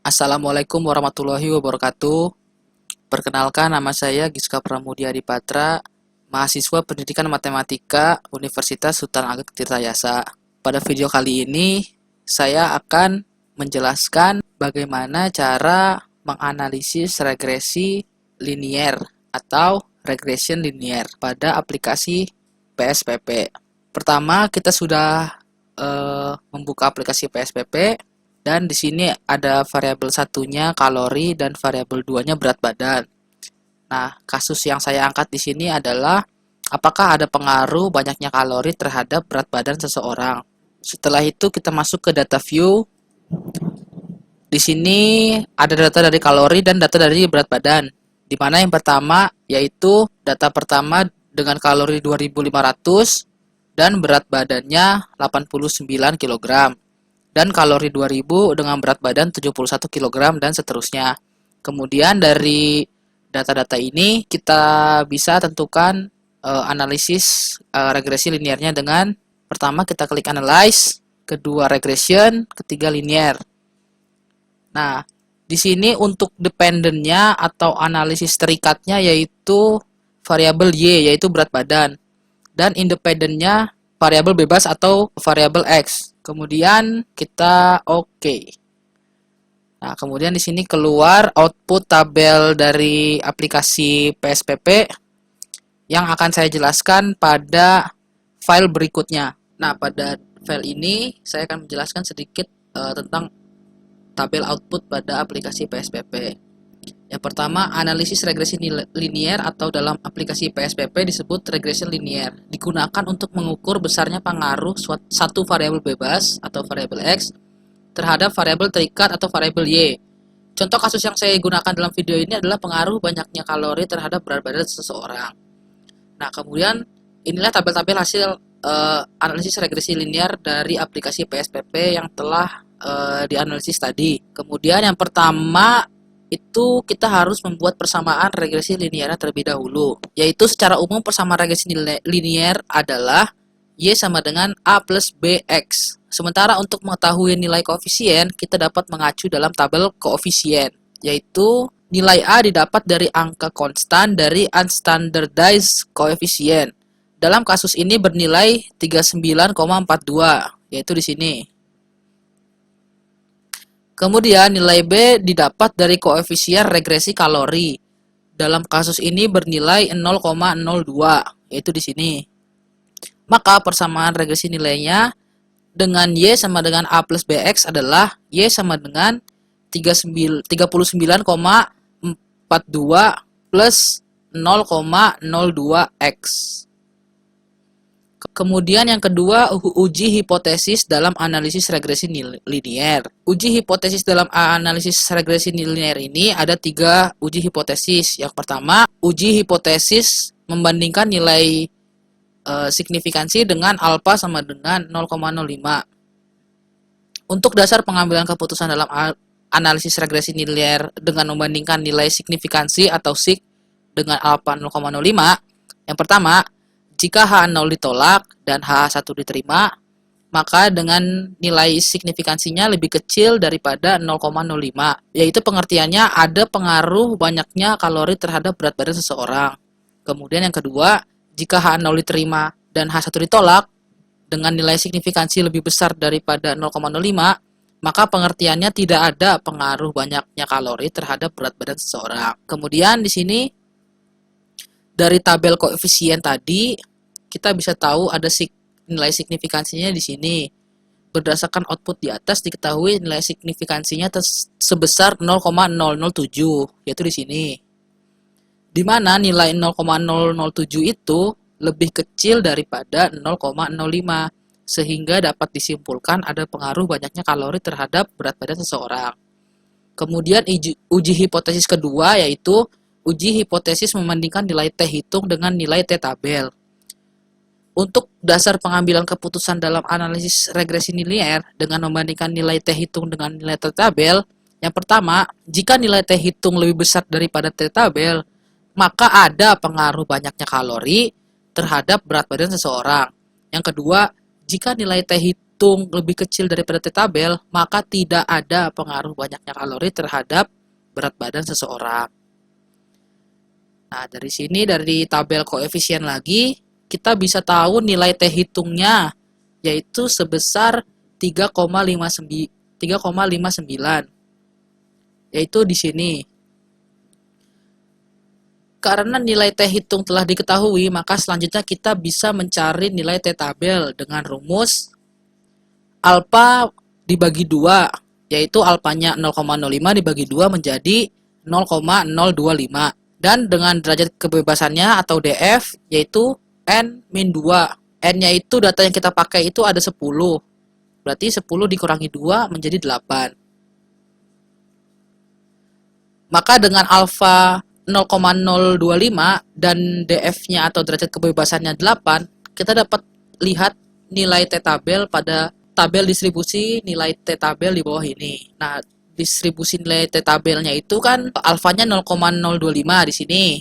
Assalamualaikum warahmatullahi wabarakatuh. Perkenalkan, nama saya Giska Pramudia Dipatra, mahasiswa Pendidikan Matematika Universitas Sultan Ageng Tirtayasa. Pada video kali ini, saya akan menjelaskan bagaimana cara menganalisis regresi linier atau regression linear pada aplikasi PSPP. Pertama, kita sudah membuka aplikasi PSPP. Dan di sini ada variabel satunya kalori dan variabel duanya berat badan. Nah, kasus yang saya angkat di sini adalah apakah ada pengaruh banyaknya kalori terhadap berat badan seseorang. Setelah itu kita masuk ke data view. Di sini ada data dari kalori dan data dari berat badan. Di mana yang pertama yaitu data pertama dengan kalori 2500 dan berat badannya 89 kg. Dan kalori 2000 dengan berat badan 71 kg dan seterusnya. Kemudian dari data-data ini kita bisa tentukan analisis regresi linearnya dengan pertama kita klik analyze, kedua regression, ketiga linear. Nah, di sini untuk dependennya atau analisis terikatnya yaitu variabel Y yaitu berat badan dan independennya variabel bebas atau variabel X. Kemudian kita oke. Nah, kemudian di sini keluar output tabel dari aplikasi PSPP yang akan saya jelaskan pada file berikutnya. Nah, pada file ini saya akan menjelaskan sedikit tentang tabel output pada aplikasi PSPP. Yang pertama, analisis regresi linear atau dalam aplikasi PSPP disebut regression linear. Digunakan untuk mengukur besarnya pengaruh satu variabel bebas atau variabel X terhadap variabel terikat atau variabel Y. Contoh kasus yang saya gunakan dalam video ini adalah pengaruh banyaknya kalori terhadap berat badan seseorang. Nah, kemudian inilah tabel-tabel hasil analisis regresi linear dari aplikasi PSPP yang telah dianalisis tadi. Kemudian yang pertama itu kita harus membuat persamaan regresi linear terlebih dahulu. Yaitu secara umum persamaan regresi linear adalah Y sama dengan A plus BX. Sementara untuk mengetahui nilai koefisien, kita dapat mengacu dalam tabel koefisien. Yaitu nilai A didapat dari angka konstan dari unstandardized coefficient. Dalam kasus ini bernilai 39,42, yaitu di sini. Kemudian nilai B didapat dari koefisien regresi kalori. Dalam kasus ini bernilai 0,02, yaitu di sini. Maka persamaan regresi nilainya dengan Y sama dengan A plus BX adalah Y sama dengan 39,42 plus 0,02X. Kemudian yang kedua, uji hipotesis dalam analisis regresi linear. Uji hipotesis dalam analisis regresi linear ini ada 3 uji hipotesis. Yang pertama, uji hipotesis membandingkan nilai signifikansi dengan alfa sama dengan 0,05. Untuk dasar pengambilan keputusan dalam analisis regresi linear dengan membandingkan nilai signifikansi atau sig dengan alfa 0,05, yang pertama, jika H0 ditolak dan H1 diterima, maka dengan nilai signifikansinya lebih kecil daripada 0,05, yaitu pengertiannya ada pengaruh banyaknya kalori terhadap berat badan seseorang. Kemudian yang kedua, jika H0 diterima dan H1 ditolak dengan nilai signifikansi lebih besar daripada 0,05, maka pengertiannya tidak ada pengaruh banyaknya kalori terhadap berat badan seseorang. Kemudian di sini dari tabel koefisien tadi, kita bisa tahu ada nilai signifikansinya di sini. Berdasarkan output di atas diketahui nilai signifikansinya sebesar 0,007, yaitu di sini. Di mana nilai 0,007 itu lebih kecil daripada 0,05, sehingga dapat disimpulkan ada pengaruh banyaknya kalori terhadap berat badan seseorang. Kemudian uji hipotesis kedua yaitu uji hipotesis membandingkan nilai T hitung dengan nilai T tabel. Untuk dasar pengambilan keputusan dalam analisis regresi linear dengan membandingkan nilai T hitung dengan nilai T tabel, yang pertama, jika nilai T hitung lebih besar daripada T tabel, maka ada pengaruh banyaknya kalori terhadap berat badan seseorang. Yang kedua, jika nilai T hitung lebih kecil daripada T-tabel, maka tidak ada pengaruh banyaknya kalori terhadap berat badan seseorang. Nah, dari sini dari tabel koefisien lagi, kita bisa tahu nilai T hitungnya, yaitu sebesar 3,59, yaitu di sini. Karena nilai T hitung telah diketahui, maka selanjutnya kita bisa mencari nilai T tabel dengan rumus alfa dibagi 2, yaitu alfanya 0,05 dibagi 2 menjadi 0,025. Dan dengan derajat kebebasannya atau DF, yaitu N-2. N-nya itu data yang kita pakai itu ada 10. Berarti 10 dikurangi 2 menjadi 8. Maka dengan alfa 0,025 dan DF-nya atau derajat kebebasannya 8, kita dapat lihat nilai T-tabel pada tabel distribusi nilai T-tabel di bawah ini. Nah, distribusi nilai T-tabelnya itu kan alfanya 0,025 di sini.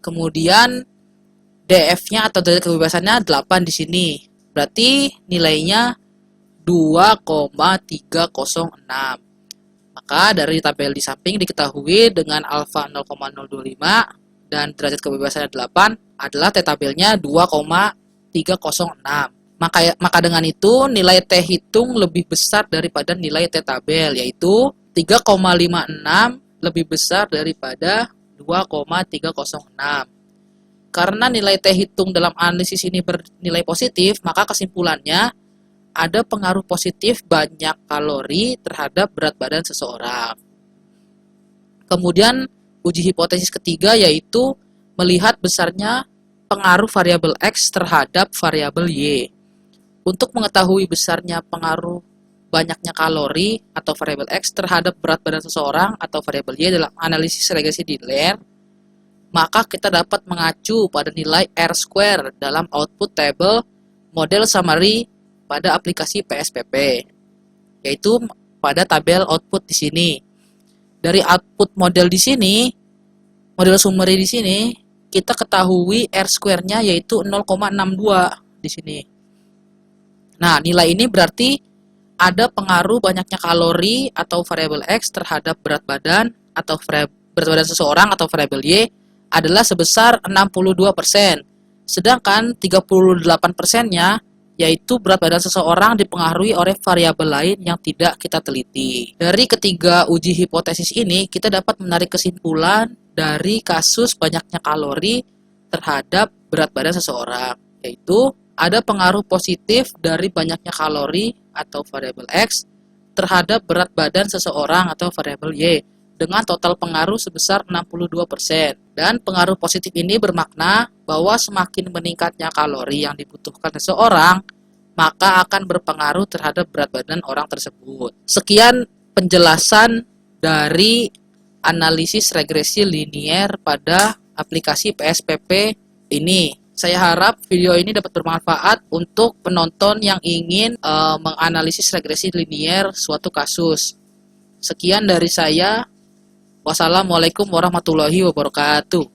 Kemudian DF-nya atau derajat kebebasannya 8 di sini. Berarti nilainya 2,306. Maka dari tabel di samping diketahui dengan alfa 0,025 dan derajat kebebasannya 8 adalah T-tabelnya 2,306. Maka dengan itu nilai T hitung lebih besar daripada nilai T-tabel, yaitu 3,56 lebih besar daripada 2,306. Karena nilai T hitung dalam analisis ini bernilai positif, maka kesimpulannya ada pengaruh positif banyak kalori terhadap berat badan seseorang. Kemudian uji hipotesis ketiga yaitu melihat besarnya pengaruh variabel X terhadap variabel Y. Untuk mengetahui besarnya pengaruh banyaknya kalori atau variabel X terhadap berat badan seseorang atau variabel Y dalam analisis regresi linear, maka kita dapat mengacu pada nilai R-square dalam output table model summary pada aplikasi PSPP, yaitu pada tabel output di sini. Dari output model di sini, model summary di sini, kita ketahui R-square-nya yaitu 0,62 di sini. Nah, nilai ini berarti ada pengaruh banyaknya kalori atau variabel X terhadap berat badan atau berat badan seseorang atau variabel Y adalah sebesar 62%. Sedangkan 38%-nya yaitu berat badan seseorang dipengaruhi oleh variabel lain yang tidak kita teliti. Dari ketiga uji hipotesis ini, kita dapat menarik kesimpulan dari kasus banyaknya kalori terhadap berat badan seseorang, yaitu ada pengaruh positif dari banyaknya kalori atau variabel X terhadap berat badan seseorang atau variabel Y dengan total pengaruh sebesar 62%. Dan pengaruh positif ini bermakna bahwa semakin meningkatnya kalori yang dibutuhkan seseorang, maka akan berpengaruh terhadap berat badan orang tersebut. Sekian penjelasan dari analisis regresi linier pada aplikasi PSPP ini. Saya harap video ini dapat bermanfaat untuk penonton yang ingin menganalisis regresi linier suatu kasus. Sekian dari saya. Wassalamualaikum warahmatullahi wabarakatuh.